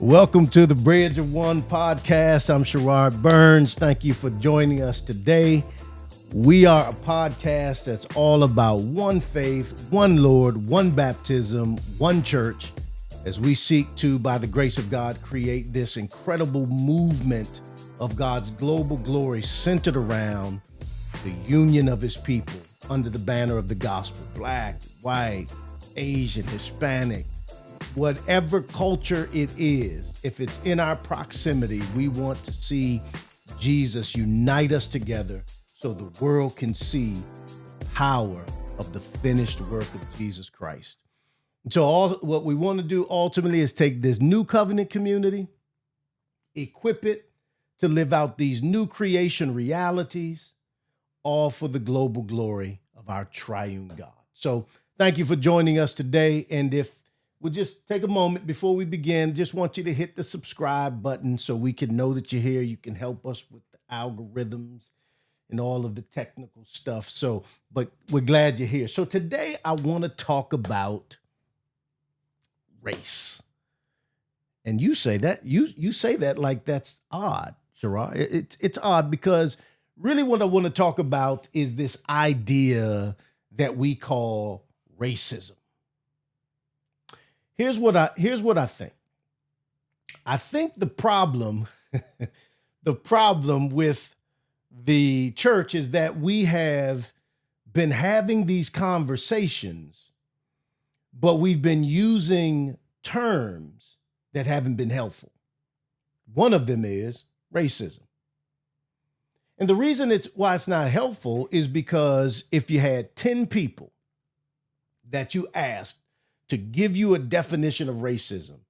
Welcome to the Bridge of One podcast. I'm Sherard Burns. Thank you for joining us today. We are a podcast that's all about one faith, one Lord, one baptism, one church, as we seek to, by the grace of God, create this incredible movement of God's global glory centered around the union of his people under the banner of the gospel. Black, white, Asian, Hispanic, whatever culture it is, if it's in our proximity, we want to see Jesus unite us together so the world can see the power of the finished work of Jesus Christ. And so what we want to do ultimately is take this new covenant community, equip it to live out these new creation realities, all for the global glory of our triune God. So thank you for joining us today. And if we'll just take a moment before we begin, just want you to hit the subscribe button so we can know that you're here. You can help us with the algorithms and all of the technical stuff. But we're glad you're here. So today I want to talk about race. And you say that, you say that like that's odd, Sherard. It's odd because really what I want to talk about is this idea that we call racism. Here's what I think. I think the problem with the church is that we have been having these conversations, but we've been using terms that haven't been helpful. One of them is racism. And the reason why it's not helpful is because if you had 10 people that you asked to give you a definition of racism,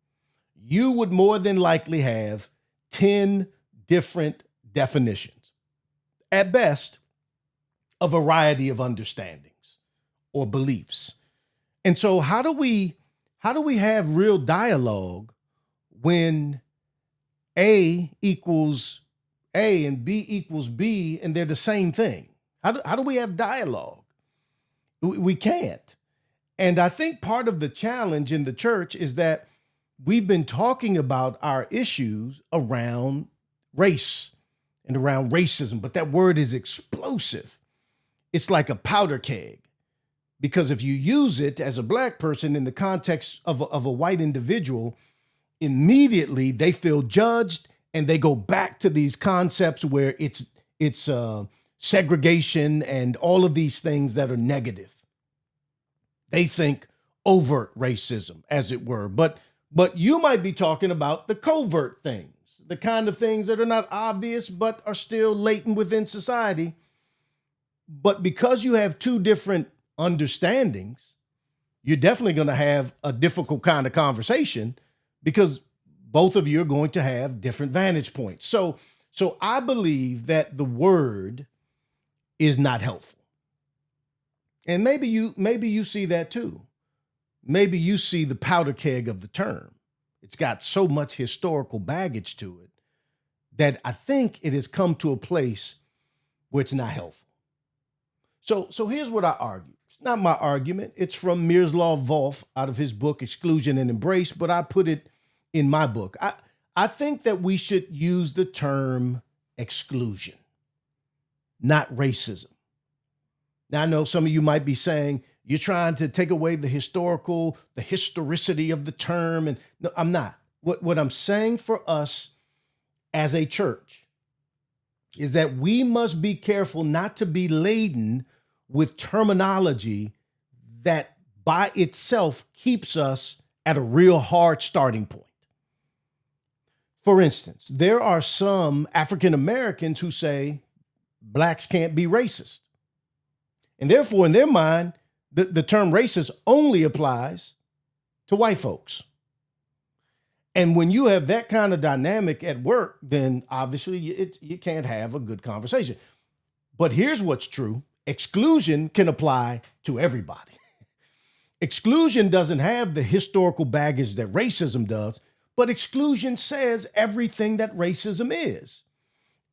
you would more than likely have 10 different definitions. At best, a variety of understandings or beliefs. And so how do we have real dialogue when A equals A and B equals B and they're the same thing? How do we have dialogue? We can't. And I think part of the challenge in the church is that we've been talking about our issues around race and around racism, but that word is explosive. It's like a powder keg, because if you use it as a Black person in the context of a white individual, immediately they feel judged and they go back to these concepts where it's segregation and all of these things that are negative. They think overt racism, as it were, but you might be talking about the covert things, the kind of things that are not obvious but are still latent within society. But because you have two different understandings, you're definitely going to have a difficult kind of conversation because both of you are going to have different vantage points. So I believe that the word is not helpful. And maybe you see that too. Maybe you see the powder keg of the term. It's got so much historical baggage to it that I think it has come to a place where it's not helpful. So here's what I argue. It's not my argument. It's from Miroslav Volf out of his book, Exclusion and Embrace, but I put it in my book. I think that we should use the term exclusion, not racism. Now, I know some of you might be saying, you're trying to take away the historicity of the term. And no, I'm not. What I'm saying for us as a church is that we must be careful not to be laden with terminology that by itself keeps us at a real hard starting point. For instance, there are some African Americans who say Blacks can't be racist. And therefore, in their mind, the term racist only applies to white folks. And when you have that kind of dynamic at work, then obviously you can't have a good conversation. But here's what's true. Exclusion can apply to everybody. Exclusion doesn't have the historical baggage that racism does, but exclusion says everything that racism is.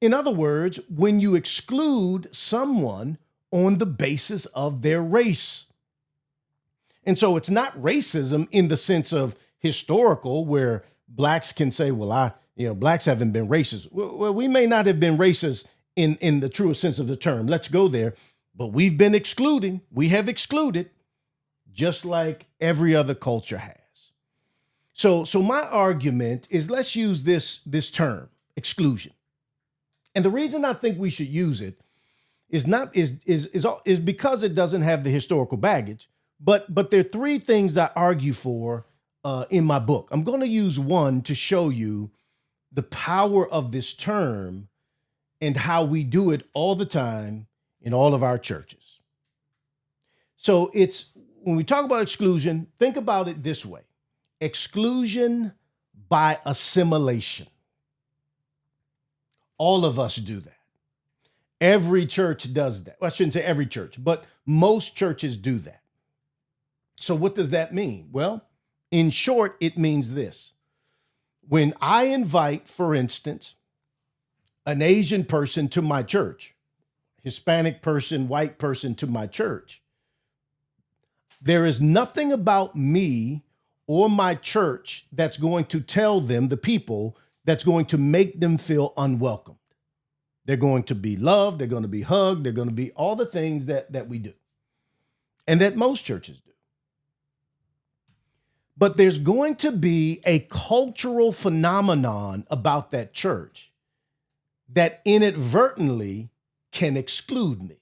In other words, when you exclude someone on the basis of their race. And so it's not racism in the sense of historical, where blacks can say, well, blacks haven't been racist. Well, we may not have been racist in the truest sense of the term. Let's go there. But we've been excluding. We have excluded just like every other culture has. So my argument is, let's use this term, exclusion. And the reason I think we should use it is because it doesn't have the historical baggage. But there are three things I argue for in my book. I'm going to use one to show you the power of this term and how we do it all the time in all of our churches. So when we talk about exclusion, think about it this way: exclusion by assimilation. All of us do that. Every church does that. Well, I shouldn't say every church, but most churches do that. So what does that mean? Well, in short, it means this. When I invite, for instance, an Asian person to my church, Hispanic person, white person to my church, there is nothing about me or my church that's going to tell them, the people, that's going to make them feel unwelcomed. They're going to be loved. They're going to be hugged. They're going to be all the things that we do and that most churches do. But there's going to be a cultural phenomenon about that church that inadvertently can exclude me.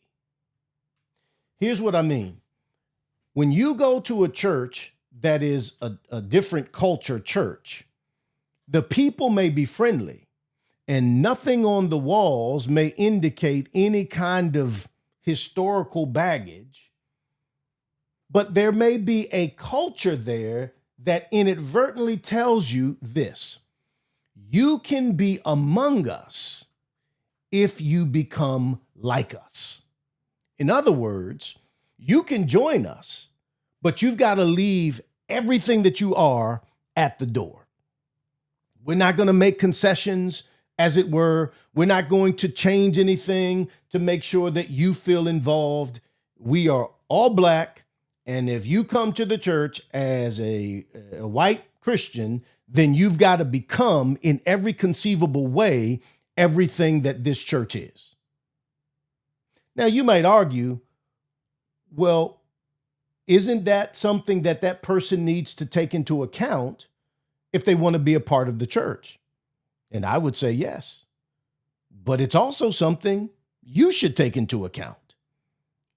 Here's what I mean. When you go to a church that is a different culture church, the people may be friendly and nothing on the walls may indicate any kind of historical baggage, but there may be a culture there that inadvertently tells you this: you can be among us if you become like us. In other words, you can join us, but you've got to leave everything that you are at the door. We're not going to make concessions, as it were. We're not going to change anything to make sure that you feel involved. We are all black. And if you come to the church as a white Christian, then you've got to become, in every conceivable way, everything that this church is. Now, you might argue, well, isn't that something that person needs to take into account if they want to be a part of the church? And I would say yes. But it's also something you should take into account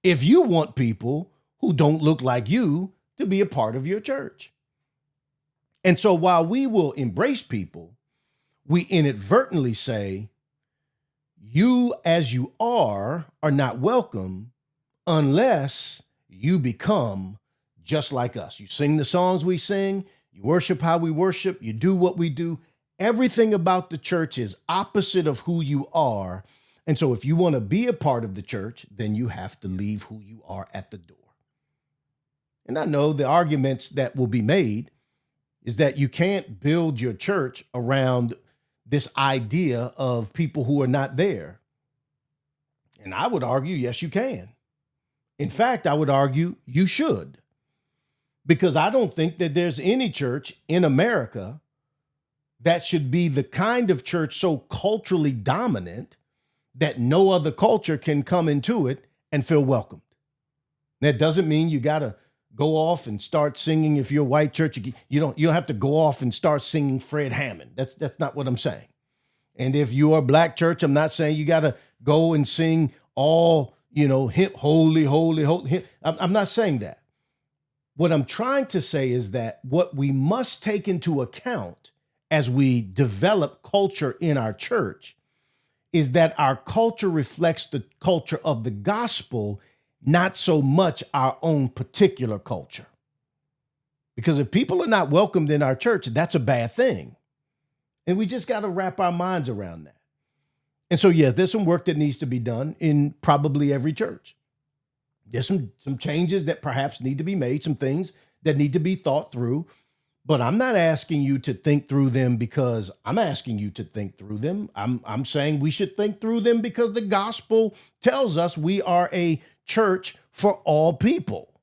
if you want people who don't look like you to be a part of your church. And so while we will embrace people, we inadvertently say, you as you are not welcome unless you become just like us. You sing the songs we sing, you worship how we worship, you do what we do. Everything about the church is opposite of who you are. And so if you want to be a part of the church, then you have to leave who you are at the door. And I know the arguments that will be made is that you can't build your church around this idea of people who are not there. And I would argue, yes, you can. In fact, I would argue you should, because I don't think that there's any church in America that should be the kind of church so culturally dominant that no other culture can come into it and feel welcomed. That doesn't mean you got to go off and start singing. If you're a white church, you don't have to go off and start singing Fred Hammond. That's not what I'm saying. And if you are a black church, I'm not saying you got to go and sing all, holy, holy, holy. I'm not saying that. What I'm trying to say is that what we must take into account as we develop culture in our church is that our culture reflects the culture of the gospel, not so much our own particular culture. Because if people are not welcomed in our church, that's a bad thing. And we just got to wrap our minds around that. And so, yes, there's some work that needs to be done in probably every church. There's some changes that perhaps need to be made, some things that need to be thought through. But I'm not asking you to think through them because I'm asking you to think through them. I'm saying we should think through them because the gospel tells us we are a church for all people.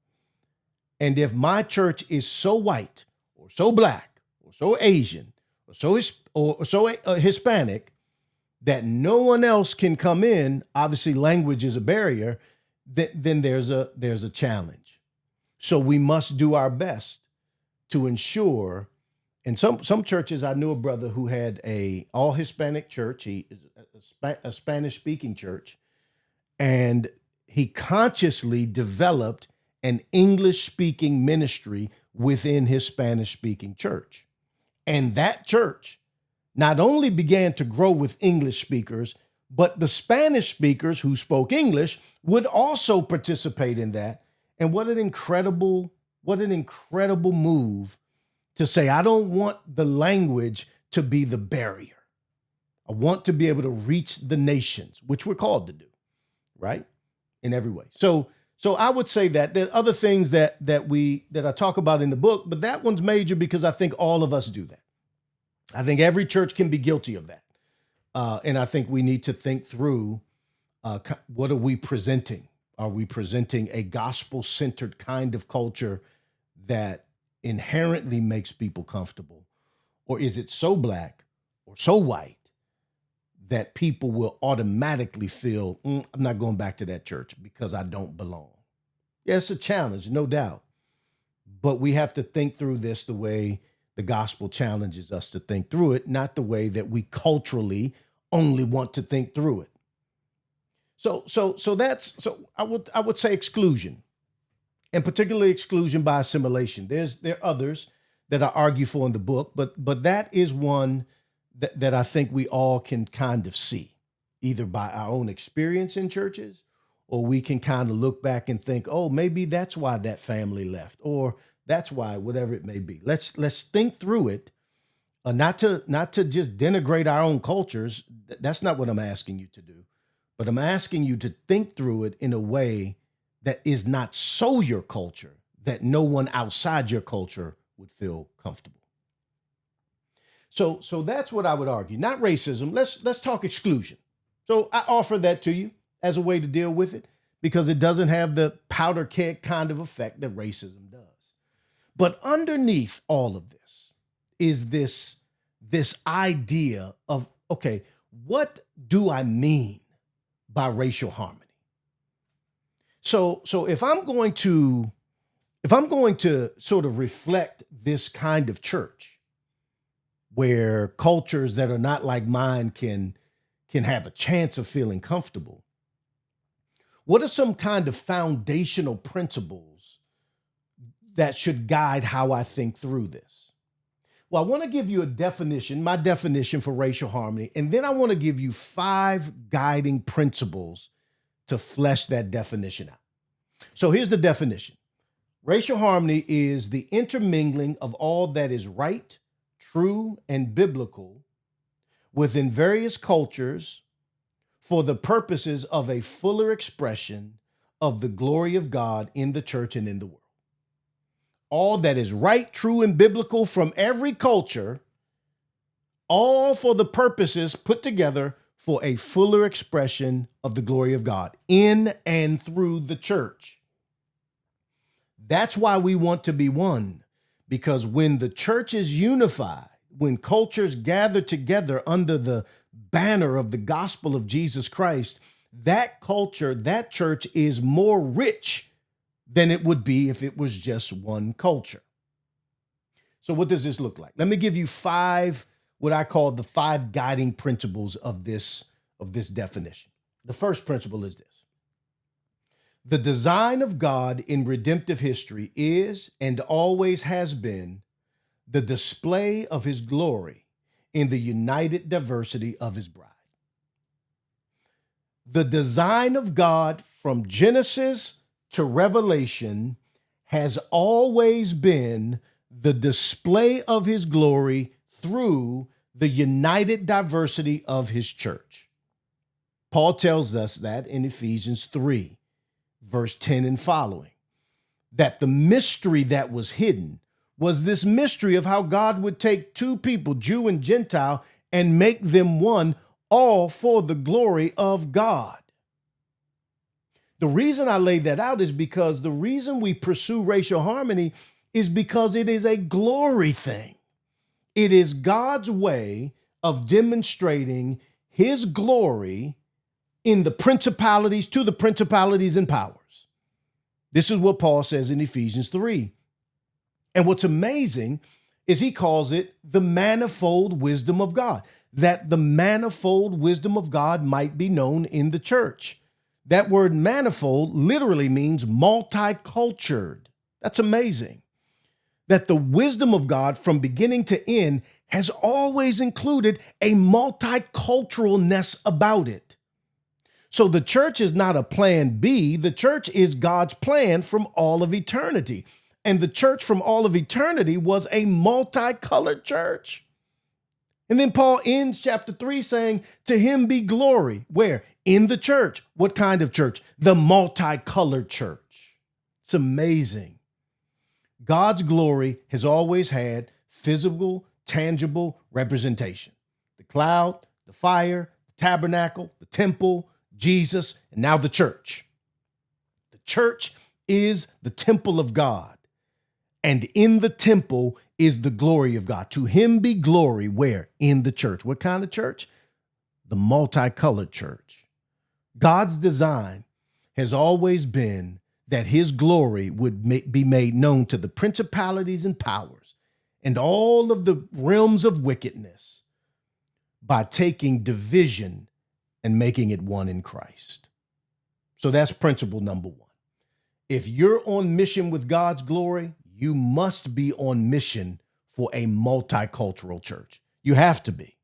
And if my church is so white or so black or so Asian so Hispanic that no one else can come in, obviously language is a barrier, then there's a challenge. So we must do our best to ensure. And some churches, I knew a brother who had a all Hispanic church. He is a Spanish speaking church, and he consciously developed an English speaking ministry within his Spanish speaking church. And that church not only began to grow with English speakers, but the Spanish speakers who spoke English would also participate in that. And what an incredible move to say, I don't want the language to be the barrier. I want to be able to reach the nations, which we're called to do, right? In every way. So I would say that there are other things that I talk about in the book, but that one's major because I think all of us do that. I think every church can be guilty of that. And I think we need to think through, what are we presenting? Are we presenting a gospel-centered kind of culture that inherently makes people comfortable? Or is it so black or so white that people will automatically feel, I'm not going back to that church because I don't belong? Yeah, it's a challenge, no doubt. But we have to think through this the way the gospel challenges us to think through it, not the way that we culturally only want to think through it. So I would say exclusion, and particularly exclusion by assimilation. There are others that I argue for in the book, but that is one that I think we all can kind of see, either by our own experience in churches, or we can kind of look back and think, oh, maybe that's why that family left, or that's why, whatever it may be. Let's think through it, not to just denigrate our own cultures. That's not what I'm asking you to do, but I'm asking you to think through it in a way that is not so your culture that no one outside your culture would feel comfortable. So that's what I would argue, not racism. Let's talk exclusion. So I offer that to you as a way to deal with it because it doesn't have the powder keg kind of effect that racism does. But underneath all of this is this idea of, okay, what do I mean by racial harmony? So if I'm going to sort of reflect this kind of church where cultures that are not like mine can have a chance of feeling comfortable, what are some kind of foundational principles that should guide how I think through this? Well, I want to give you a definition, my definition for racial harmony, and then I want to give you 5 guiding principles to flesh that definition out. So here's the definition. Racial harmony is the intermingling of all that is right, true, and biblical within various cultures for the purposes of a fuller expression of the glory of God in the church and in the world. All that is right, true, and biblical from every culture, all for the purposes put together for a fuller expression of the glory of God in and through the church. That's why we want to be one, because when the church is unified, when cultures gather together under the banner of the gospel of Jesus Christ, that culture, that church is more rich than it would be if it was just one culture. So what does this look like? Let me give you 5, what I call the 5 guiding principles of this definition. The first principle is this. The design of God in redemptive history is and always has been the display of his glory in the united diversity of his bride. The design of God from Genesis to Revelation has always been the display of his glory through the united diversity of his church. Paul tells us that in Ephesians 3, verse 10 and following, that the mystery that was hidden was this mystery of how God would take 2 people, Jew and Gentile, and make them one, all for the glory of God. The reason I lay that out is because the reason we pursue racial harmony is because it is a glory thing. It is God's way of demonstrating his glory in the principalities, to the principalities and powers. This is what Paul says in Ephesians 3. And what's amazing is he calls it the manifold wisdom of God, that the manifold wisdom of God might be known in the church. That word manifold literally means multicultured. That's amazing. That the wisdom of God from beginning to end has always included a multiculturalness about it. So the church is not a plan B. The church is God's plan from all of eternity. And the church from all of eternity was a multicolored church. And then Paul ends chapter 3 saying, to him be glory. Where? In the church. What kind of church? The multicolored church. It's amazing. God's glory has always had physical, tangible representation. The cloud, the fire, the tabernacle, the temple, Jesus, and now the church. The church is the temple of God. And in the temple is the glory of God. To him be glory where? In the church. What kind of church? The multicolored church. God's design has always been that his glory would be made known to the principalities and powers and all of the realms of wickedness by taking division and making it one in Christ. So that's principle number one. If you're on mission with God's glory, you must be on mission for a multicultural church. You have to be.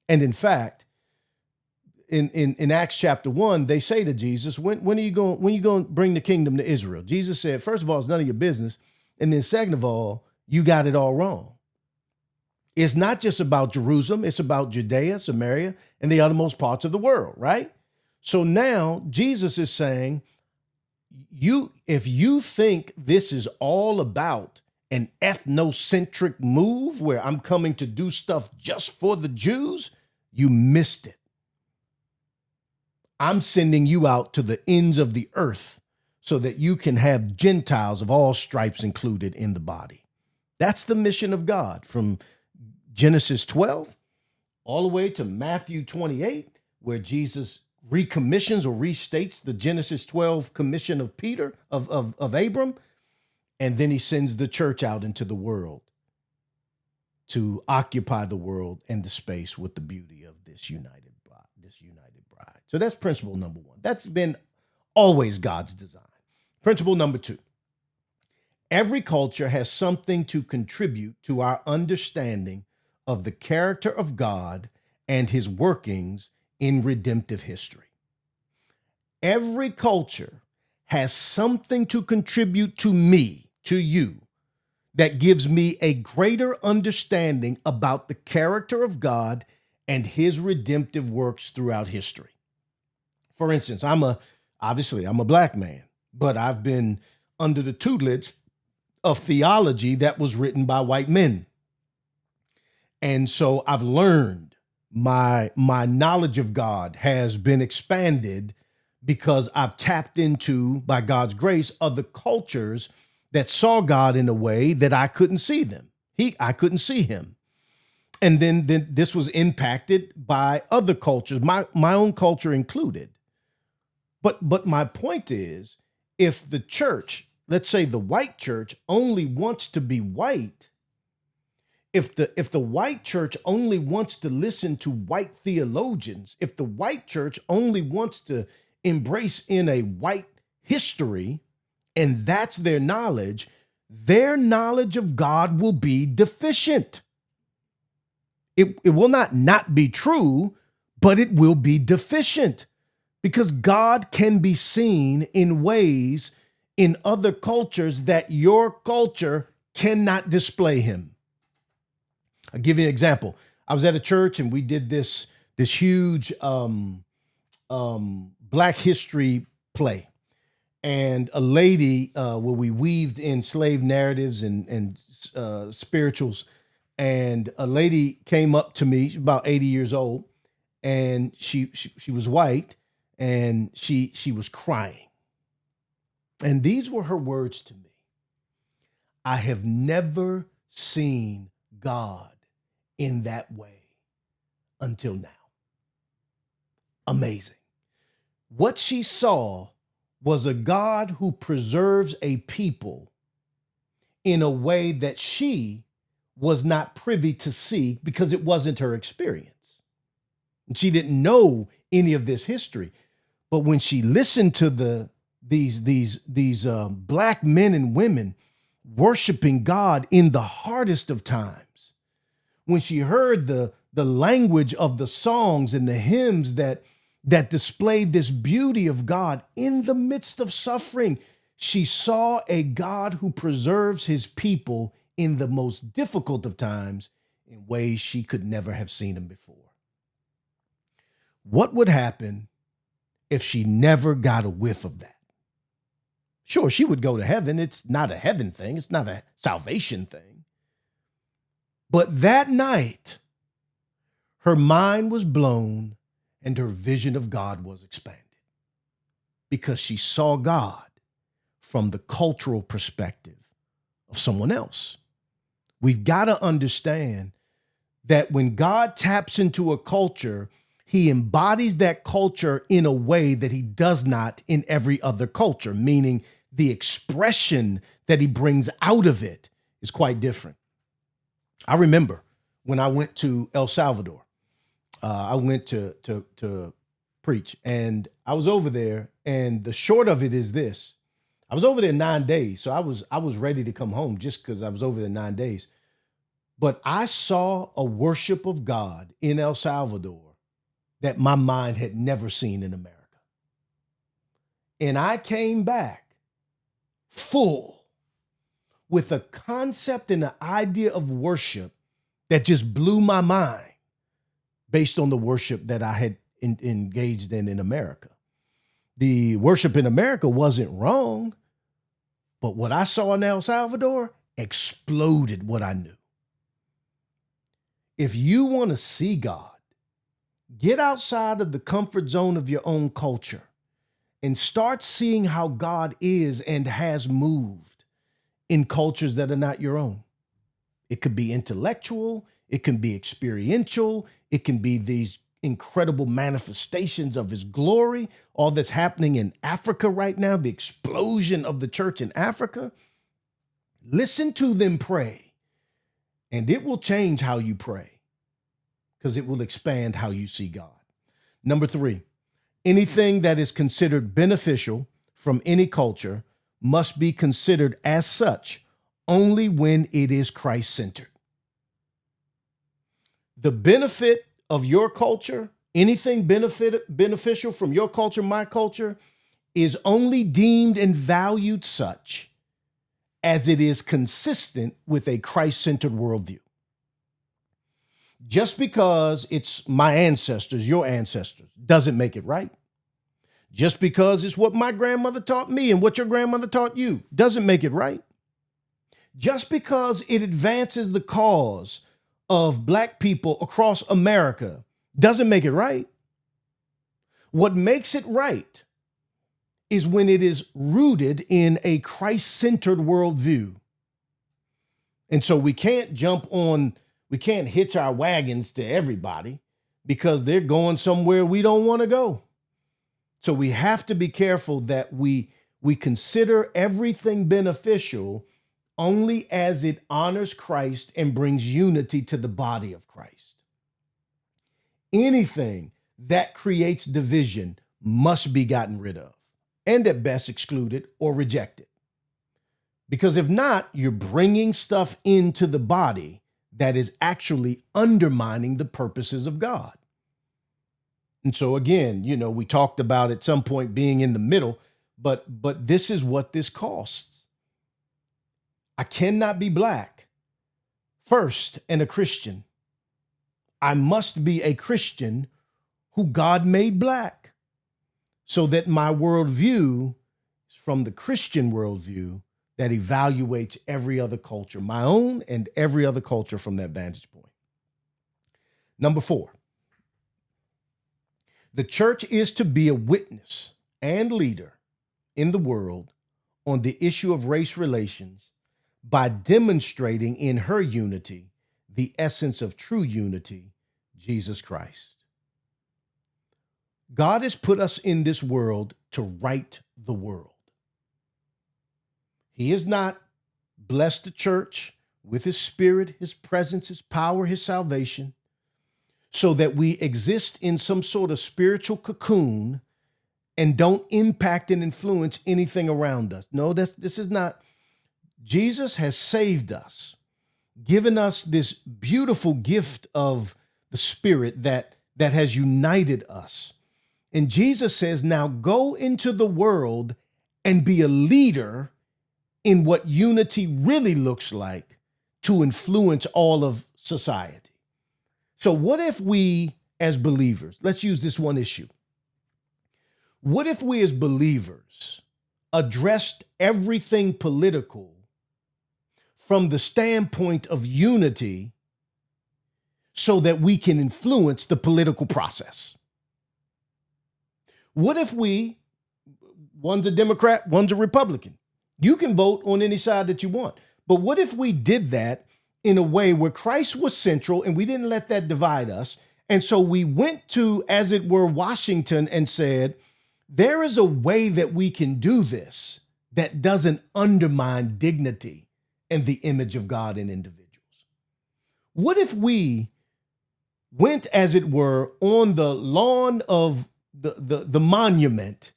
And in fact, in Acts chapter 1, they say to Jesus, when are you going to bring the kingdom to Israel? Jesus said, first of all, it's none of your business. And then second of all, you got it all wrong. It's not just about Jerusalem. It's about Judea, Samaria, and the othermost parts of the world, right? So now Jesus is saying, if you think this is all about an ethnocentric move where I'm coming to do stuff just for the Jews, you missed it. I'm sending you out to the ends of the earth so that you can have Gentiles of all stripes included in the body. That's the mission of God from Genesis 12 all the way to Matthew 28, where Jesus recommissions or restates the Genesis 12 commission of Peter, of Abram, and then he sends the church out into the world to occupy the world and the space with the beauty of this united bride. So that's principle number one. That's been always God's design. Principle number two. Every culture has something to contribute to our understanding of the character of God and his workings in redemptive history. Every culture has something to contribute to me, to you, that gives me a greater understanding about the character of God and his redemptive works throughout history. For instance, I'm a black man, but I've been under the tutelage of theology that was written by white men. And so I've learned my knowledge of God has been expanded because I've tapped into, by God's grace, other cultures that saw God in a way that I couldn't see them. I couldn't see him. And then this was impacted by other cultures, my own culture included. But my point is, if the church, let's say the white church, only wants to be white, if the white church only wants to listen to white theologians, if the white church only wants to embrace in a white history, and that's their knowledge of God will be deficient. It will not be true, but it will be deficient because God can be seen in ways in other cultures that your culture cannot display him. I'll give you an example. I was at a church and we did this huge Black history play. And a lady, where we weaved in slave narratives and spirituals. And a lady came up to me, she's about 80 years old, and she was white, and she was crying. And these were her words to me. I have never seen God in that way until now. Amazing. What she saw was a God who preserves a people in a way that she was not privy to see because it wasn't her experience. And she didn't know any of this history. But when she listened to these black men and women worshiping God in the hardest of times, when she heard the language of the songs and the hymns that displayed this beauty of God in the midst of suffering, she saw a God who preserves his people in the most difficult of times in ways she could never have seen him before. What would happen if she never got a whiff of that? Sure, she would go to heaven. It's not a heaven thing. It's not a salvation thing. But that night, her mind was blown and her vision of God was expanded because she saw God from the cultural perspective of someone else. We've got to understand that when God taps into a culture, he embodies that culture in a way that he does not in every other culture, meaning the expression that he brings out of it is quite different. I remember when I went to El Salvador, I went to preach, and I was over there, and the short of it is this. I was over there 9 days, so I was ready to come home just because I was over there 9 days. But I saw a worship of God in El Salvador that my mind had never seen in America. And I came back full with a concept and an idea of worship that just blew my mind based on the worship that I had engaged in America. The worship in America wasn't wrong, but what I saw in El Salvador exploded what I knew. If you want to see God, get outside of the comfort zone of your own culture and start seeing how God is and has moved in cultures that are not your own. It could be intellectual, it can be experiential, it can be these incredible manifestations of his glory, all that's happening in Africa right now, the explosion of the church in Africa. Listen to them pray, and it will change how you pray because it will expand how you see God. Number 3, anything that is considered beneficial from any culture must be considered as such only when it is Christ-centered. The benefit of your culture, anything beneficial from your culture, my culture, is only deemed and valued such as it is consistent with a Christ-centered worldview. Just because it's my ancestors, your ancestors, doesn't make it right. Just because it's what my grandmother taught me and what your grandmother taught you doesn't make it right. Just because it advances the cause of Black people across America doesn't make it right. What makes it right is when it is rooted in a Christ-centered worldview. And so we can't hitch our wagons to everybody because they're going somewhere we don't want to go. So we have to be careful that we consider everything beneficial only as it honors Christ and brings unity to the body of Christ. Anything that creates division must be gotten rid of, and at best excluded or rejected. Because if not, you're bringing stuff into the body that is actually undermining the purposes of God. And so again, we talked about at some point being in the middle, but this is what this costs. I cannot be Black first and a Christian. I must be a Christian who God made Black so that my worldview is from the Christian worldview that evaluates every other culture, my own and every other culture from that vantage point. Number 4, the church is to be a witness and leader in the world on the issue of race relations by demonstrating in her unity the essence of true unity, Jesus Christ. God has put us in this world to right the world. He has not blessed the church with his spirit, his presence, his power, his salvation, so that we exist in some sort of spiritual cocoon and don't impact and influence anything around us. No, this is not. Jesus has saved us, given us this beautiful gift of the Spirit that has united us. And Jesus says, now go into the world and be a leader in what unity really looks like to influence all of society. So what if we as believers, let's use this one issue. What if we as believers addressed everything political from the standpoint of unity so that we can influence the political process? What if one's a Democrat, one's a Republican? You can vote on any side that you want. But what if we did that in a way where Christ was central and we didn't let that divide us? And so we went to, as it were, Washington and said, there is a way that we can do this that doesn't undermine dignity and the image of God in individuals. What if we went, as it were, on the lawn of the monument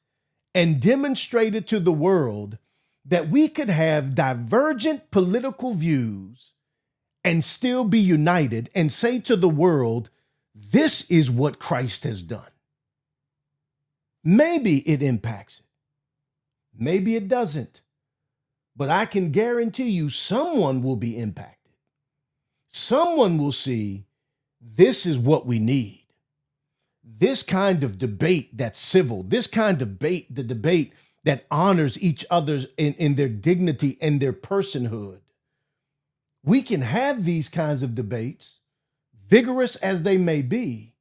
and demonstrated to the world that we could have divergent political views and still be united and say to the world, this is what Christ has done? Maybe it impacts it. Maybe it doesn't. But I can guarantee you someone will be impacted. Someone will see this is what we need. This kind of debate that's civil, this kind of debate, the debate that honors each other in their dignity and their personhood. We can have these kinds of debates, vigorous as they may be,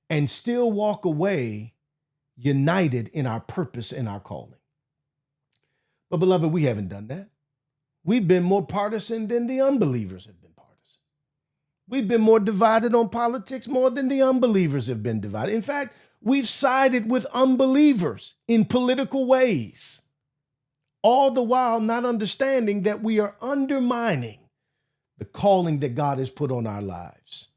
and still walk away united in our purpose and our calling. But beloved, we haven't done that. We've been more partisan than the unbelievers have been partisan. We've been more divided on politics more than the unbelievers have been divided. In fact, we've sided with unbelievers in political ways, all the while not understanding that we are undermining the calling that God has put on our lives.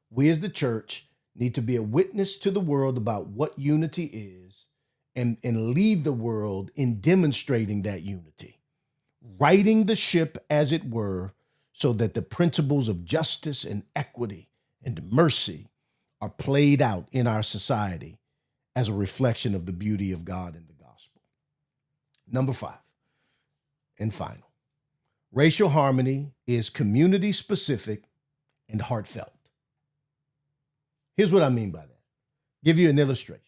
We as the church need to be a witness to the world about what unity is and lead the world in demonstrating that unity, righting the ship, as it were, so that the principles of justice and equity and mercy are played out in our society as a reflection of the beauty of God and the gospel. Number 5, and final, racial harmony is community specific and heartfelt. Here's what I mean by that. Give you an illustration.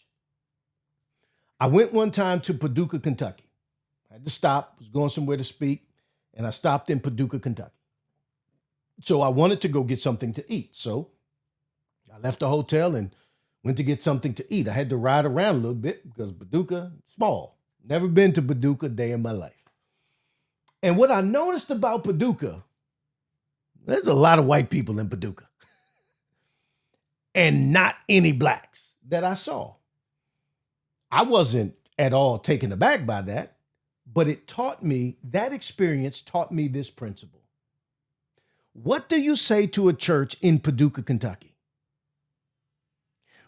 I went one time to Paducah, Kentucky. I had to stop, was going somewhere to speak, and I stopped in Paducah, Kentucky. So I wanted to go get something to eat. So I left the hotel and went to get something to eat. I had to ride around a little bit because Paducah, small. Never been to Paducah a day in my life. And what I noticed about Paducah, there's a lot of white people in Paducah and not any blacks that I saw. I wasn't at all taken aback by that, but that experience taught me this principle. What do you say to a church in Paducah, Kentucky,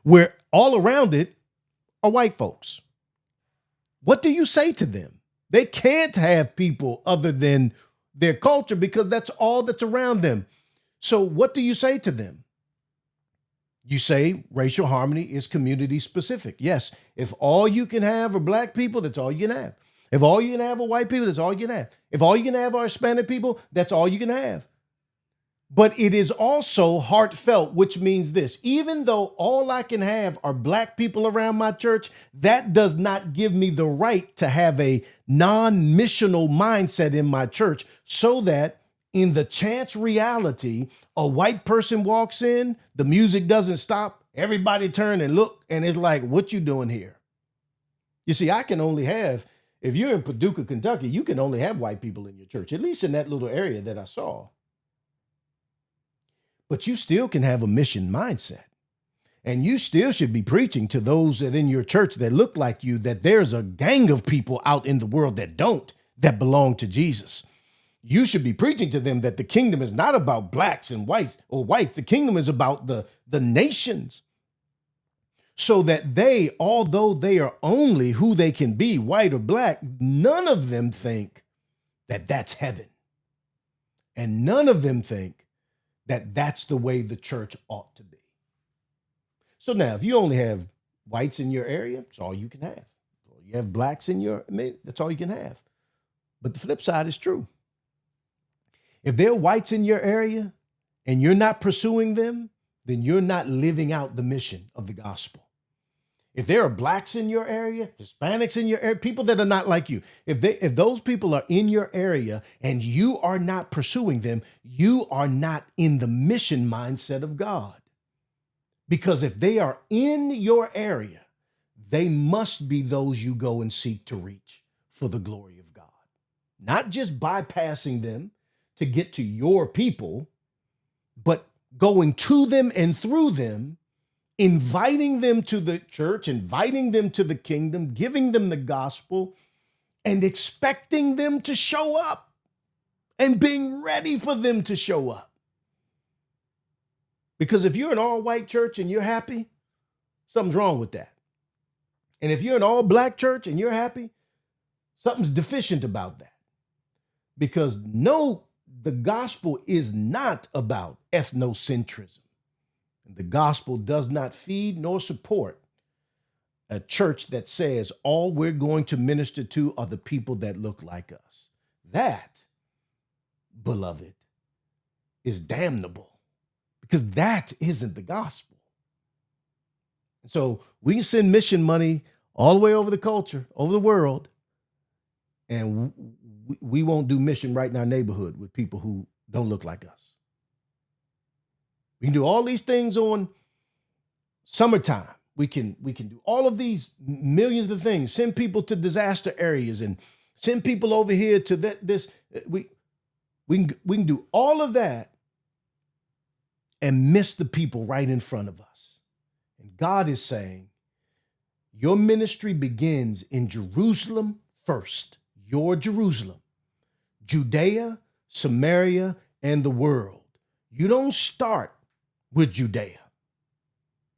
where all around it are white folks? What do you say to them? They can't have people other than their culture because that's all that's around them. So what do you say to them? You say racial harmony is community specific. Yes, if all you can have are black people, that's all you can have. If all you can have are white people, that's all you can have. If all you can have are Hispanic people, that's all you can have. But it is also heartfelt, which means this: even though all I can have are black people around my church, that does not give me the right to have a non-missional mindset in my church, so that in the chance reality, a white person walks in, the music doesn't stop, everybody turn and look, and it's like, what you doing here? You see, I can only have, if you're in Paducah, Kentucky, you can only have white people in your church, at least in that little area that I saw. But you still can have a mission mindset. And you still should be preaching to those that in your church that look like you, that there's a gang of people out in the world that don't, that belong to Jesus. You should be preaching to them that the kingdom is not about blacks and whites or whites. The kingdom is about the nations. So that they, although they are only who they can be, white or black, none of them think that that's heaven. And none of them think that that's the way the church ought to be. So now, if you only have whites in your area, that's all you can have. Or you have blacks in your, that's all you can have. But the flip side is true. If there are whites in your area and you're not pursuing them, then you're not living out the mission of the gospel. If there are blacks in your area, Hispanics in your area, people that are not like you, if those people are in your area and you are not pursuing them, you are not in the mission mindset of God. Because if they are in your area, they must be those you go and seek to reach for the glory of God. Not just bypassing them to get to your people, but going to them and through them, inviting them to the church, inviting them to the kingdom, giving them the gospel, and expecting them to show up and being ready for them to show up. Because if you're an all-white church and you're happy, something's wrong with that. And if you're an all-black church and you're happy, something's deficient about that. Because no, the gospel is not about ethnocentrism. The gospel does not feed nor support a church that says all we're going to minister to are the people that look like us. That, beloved, is damnable because that isn't the gospel. So we can send mission money all the way over the culture, over the world, and we won't do mission right in our neighborhood with people who don't look like us. We can do all these things on summertime. We can do all of these millions of things, send people to disaster areas and send people over here to this. We can do all of that and miss the people right in front of us. And God is saying, your ministry begins in Jerusalem first, your Jerusalem, Judea, Samaria, and the world. You don't start with Judea.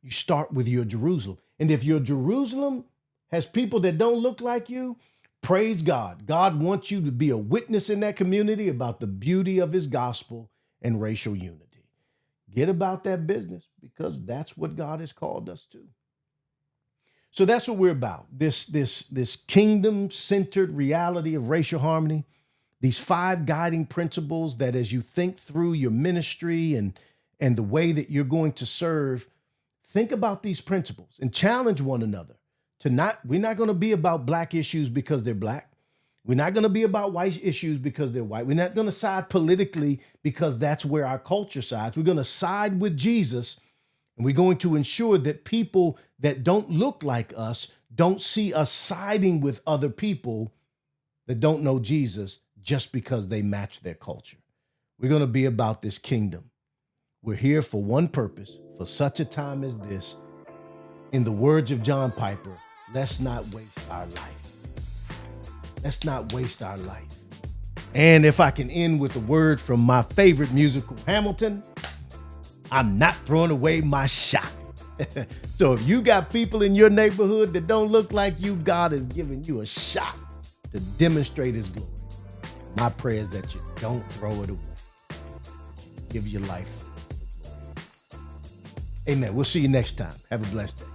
You start with your Jerusalem. And if your Jerusalem has people that don't look like you, praise God. God wants you to be a witness in that community about the beauty of his gospel and racial unity. Get about that business because that's what God has called us to. So that's what we're about. This kingdom-centered reality of racial harmony, these 5 guiding principles that as you think through your ministry and the way that you're going to serve, think about these principles and challenge one another to we're not going to be about black issues because they're black. We're not going to be about white issues because they're white. We're not going to side politically because that's where our culture sides. We're going to side with Jesus, and we're going to ensure that people that don't look like us don't see us siding with other people that don't know Jesus just because they match their culture. We're going to be about this kingdom. We're here for one purpose, for such a time as this. In the words of John Piper, let's not waste our life. Let's not waste our life. And if I can end with a word from my favorite musical, Hamilton, I'm not throwing away my shot. So if you got people in your neighborhood that don't look like you, God is giving you a shot to demonstrate his glory. My prayer is that you don't throw it away. That you give your life. Amen. We'll see you next time. Have a blessed day.